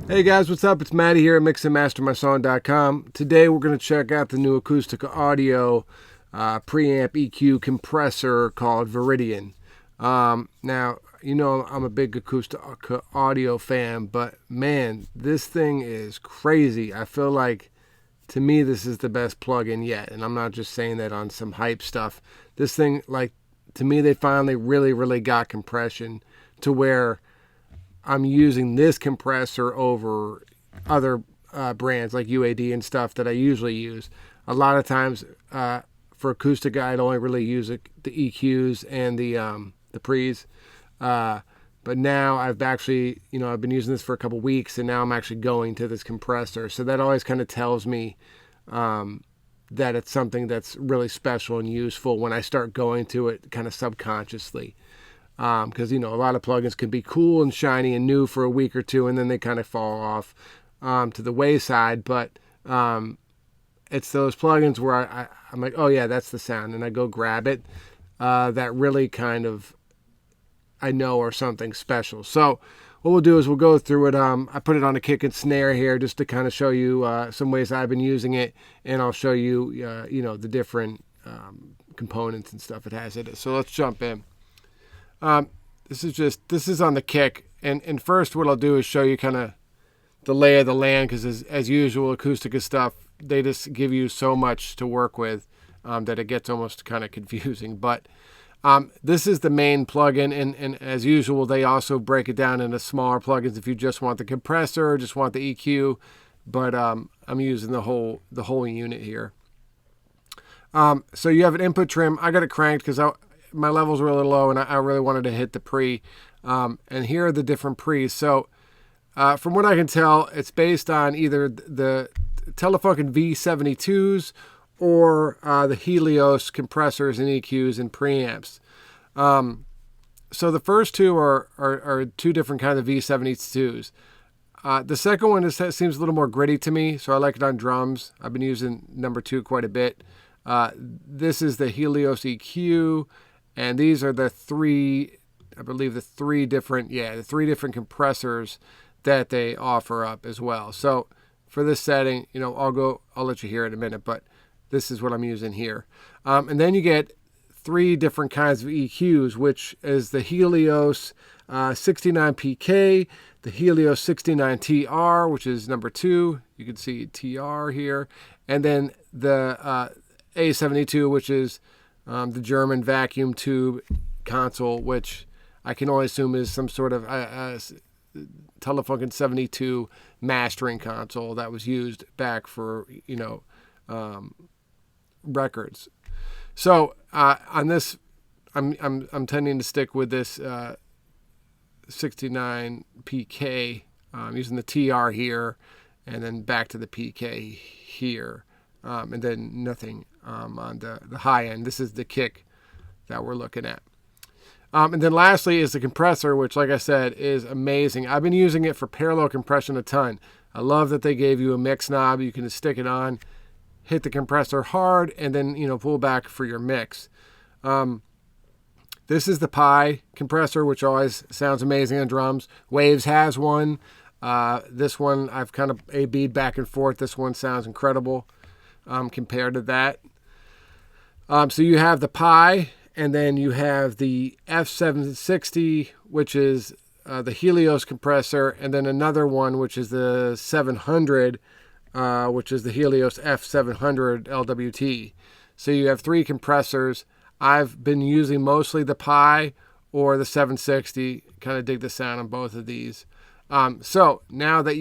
Hey guys, what's up? It's Matty here at mixandmastermysong.com. Today we're going to check out the new Acustica Audio preamp EQ compressor called Viridian. Now, you know I'm a big Acustica Audio fan, but man, this thing is crazy. I feel like, to me, this is the best plugin yet, and I'm not just saying that on some hype stuff. This thing, like, to me, they finally really got compression to where I'm using this compressor over other brands like UAD and stuff that I usually use. A lot of times for Acustica, I'd only really use the EQs and the pre's. But now I've actually, I've been using this for a couple weeks, and now I'm actually going to this compressor. So that always kind of tells me that it's something that's really special and useful when I start going to it kind of subconsciously. Because a lot of plugins can be cool and shiny and new for a week or two, and then they kind of fall off to the wayside. But it's those plugins where I'm like, oh yeah, that's the sound, and I go grab it. That really kind of, I know, are something special. So what we'll do is we'll go through it. I put it on a kick and snare here just to kind of show you some ways I've been using it, and I'll show you, the different components and stuff it has in it. So let's jump in. This is on the kick, and first what I'll do is show you kind of the lay of the land, because as usual, Acustica stuff, they just give you so much to work with that it gets almost kind of confusing. But this is the main plugin, and as usual, they also break it down into smaller plugins if you just want the compressor or just want the EQ. But I'm using the whole unit here. So you have an input trim. I got it cranked because my levels were a little low, and I really wanted to hit the pre. And here are the different pre's. So from what I can tell, it's based on either the Telefunken V72s or the Helios compressors and EQs and preamps. So the first two are two different kinds of V72s. The second one seems a little more gritty to me, so I like it on drums. I've been using number 2 quite a bit. This is the Helios EQ. And these are the three different compressors that they offer up as well. So for this setting, I'll let you hear it in a minute, but this is what I'm using here. And then you get 3 different kinds of EQs, which is the Helios 69PK, the Helios 69TR, which is number 2. You can see TR here. And then the A72, which is the German vacuum tube console, which I can only assume is some sort of Telefunken 72 mastering console that was used back for records. So on this, I'm tending to stick with this 69 PK, using the TR here, and then back to the PK here, and then nothing on the high end. This is the kick that we're looking at. And then lastly is the compressor, which, like I said, is amazing. I've been using it for parallel compression a ton. I love that they gave you a mix knob. You can just stick it on, hit the compressor hard, and then pull back for your mix. This is the Pi compressor, which always sounds amazing on drums. Waves has one. This one I've kind of A-B'd back and forth. This one sounds incredible compared to that. So you have the Pi, and then you have the F760, which is the Helios compressor, and then another one, which is the 700, which is the Helios F700 LWT. So you have 3 compressors. I've been using mostly the Pi or the 760. Kind of dig the sound on both of these. So now that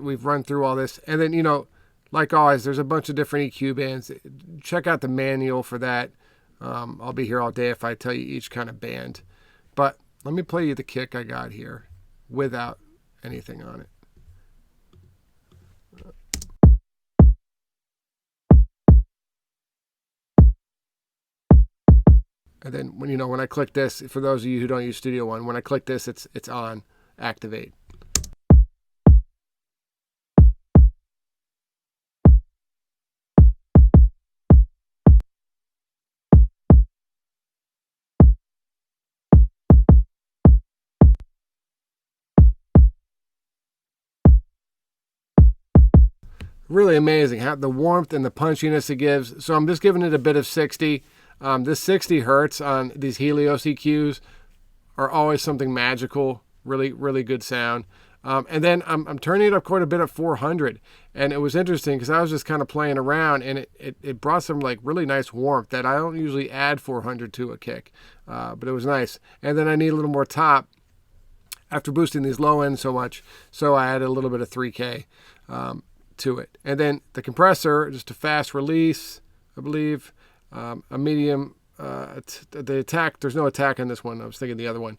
we've run through all this, and then, like always, there's a bunch of different EQ bands. Check out the manual for that. I'll be here all day if I tell you each kind of band. But let me play you the kick I got here without anything on it. And then when I click this, for those of you who don't use Studio One, when I click this, it's on activate. Really amazing how the warmth and the punchiness it gives. So I'm just giving it a bit of 60. This 60 hertz on these Helios EQs are always something magical. Really, really good sound. And then I'm turning it up quite a bit at 400. And it was interesting because I was just kind of playing around, and it brought some like really nice warmth that I don't usually add 400 to a kick. But it was nice. And then I need a little more top after boosting these low ends so much. So I added a little bit of 3K to it. And then the compressor, just a fast release, I believe. A medium, the attack, there's no attack on this one. I was thinking the other one.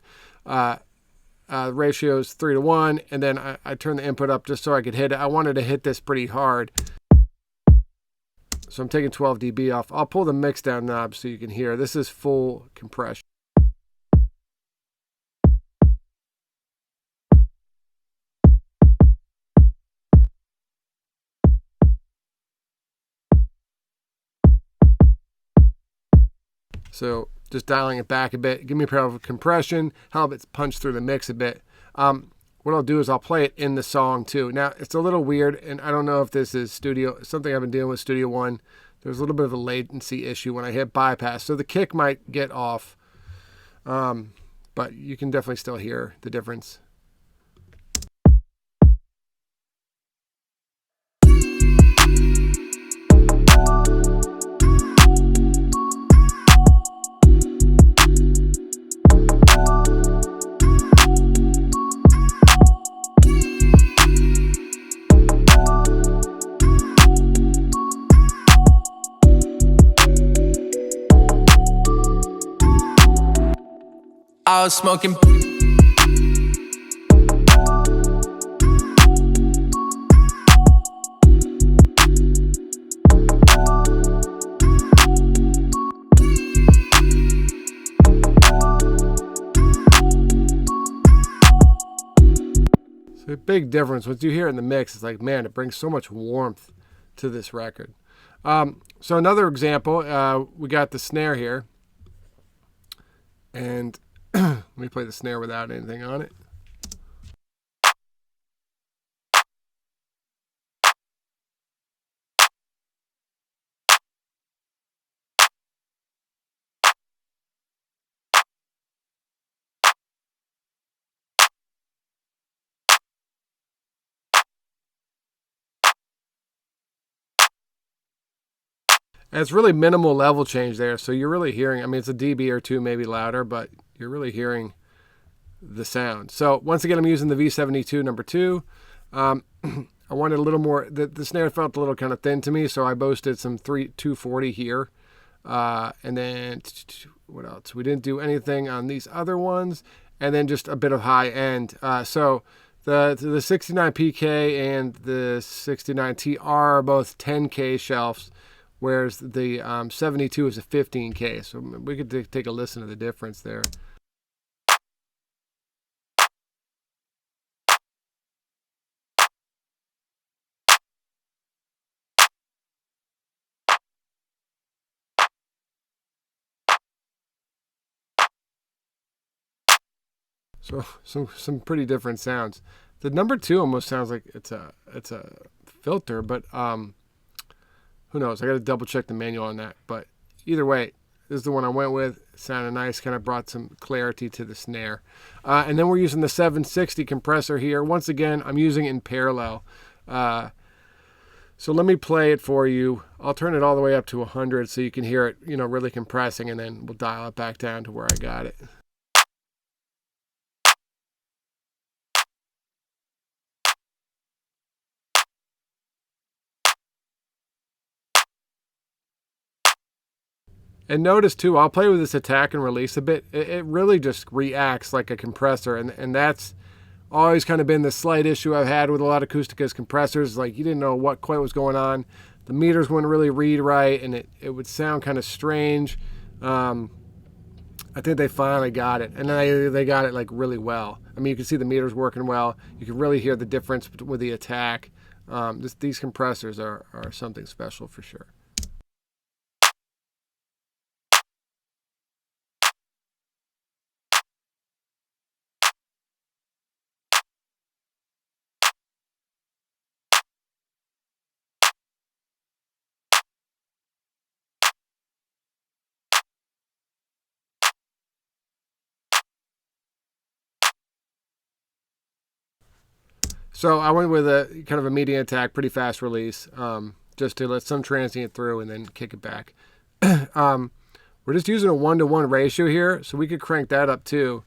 Ratio is 3-to-1, and then I turned the input up just so I could hit it. I wanted to hit this pretty hard. So I'm taking 12 dB off. I'll pull the mix down knob so you can hear. This is full compression. So just dialing it back a bit. Give me a pair of compression. Help it punch through the mix a bit. What I'll do is I'll play it in the song too. Now, it's a little weird, and I don't know if this is something I've been dealing with Studio One. There's a little bit of a latency issue when I hit bypass. So the kick might get off, but you can definitely still hear the difference. I was smoking. So a big difference. Once you hear it in the mix, it's like, man, it brings so much warmth to this record. So another example, we got the snare here. And let me play the snare without anything on it. And it's really minimal level change there, so you're really hearing, I mean, it's a dB or two maybe louder, but you're really hearing the sound. So once again, I'm using the V72 number 2. I wanted a little more, the snare felt a little kind of thin to me, so I boosted some 240 here. And then, what else? We didn't do anything on these other ones, and then just a bit of high end. So the 69 PK and the 69 TR are both 10K shelves, whereas the 72 is a 15K. So we could take a listen to the difference there. So some pretty different sounds. The number 2 almost sounds like it's a filter, but who knows? I got to double check the manual on that. But either way, this is the one I went with. It sounded nice, kind of brought some clarity to the snare. And then we're using the 760 compressor here. Once again, I'm using it in parallel. So let me play it for you. I'll turn it all the way up to 100 so you can hear it, really compressing, and then we'll dial it back down to where I got it. And notice too, I'll play with this attack and release a bit. It really just reacts like a compressor, and that's always kind of been the slight issue I've had with a lot of Acustica's compressors. Like, you didn't know what quite was going on. The meters wouldn't really read right, and it would sound kind of strange. I think they finally got it, and they got it like really well. I mean, you can see the meters working well. You can really hear the difference with the attack. These compressors are something special for sure. So I went with a kind of a medium attack, pretty fast release, just to let some transient through and then kick it back. We're just using a 1-to-1 ratio here, so we could crank that up too.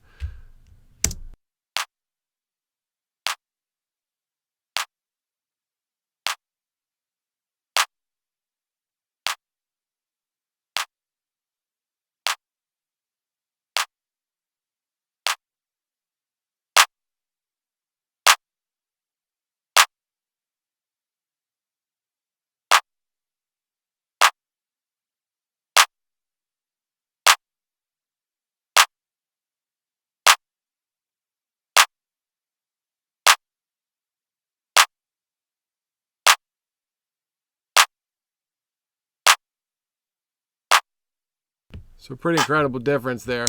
So pretty incredible difference there.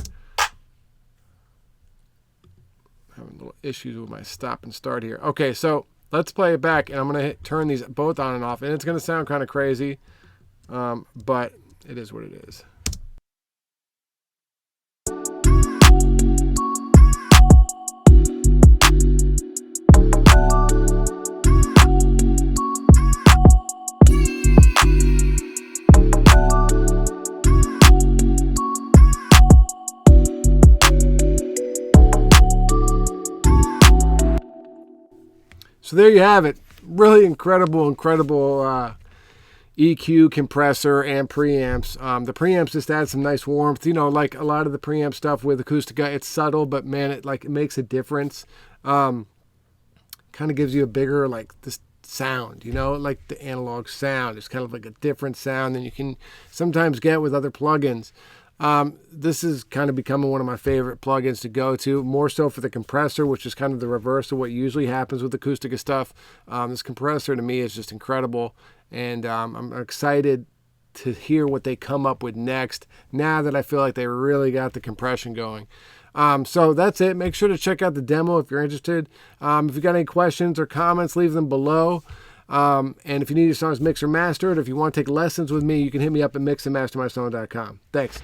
Having little issues with my stop and start here. Okay, so let's play it back, and I'm going to turn these both on and off. And it's going to sound kind of crazy, but it is what it is. So there you have it. Really incredible EQ, compressor, and preamps. The preamps just add some nice warmth. You know, like a lot of the preamp stuff with Acustica, it's subtle, but man, it makes a difference. Kind of gives you a bigger this sound, you know, like the analog sound. It's kind of like a different sound than you can sometimes get with other plugins. This is kind of becoming one of my favorite plugins to go to, more so for the compressor, which is kind of the reverse of what usually happens with Acustica stuff. This compressor to me is just incredible, and I'm excited to hear what they come up with next, now that I feel like they really got the compression going. So that's it. Make sure to check out the demo if you're interested. If you got any questions or comments, leave them below. And if you need your songs mixed or mastered, or if you want to take lessons with me, you can hit me up at mixandmastermysong.com. Thanks.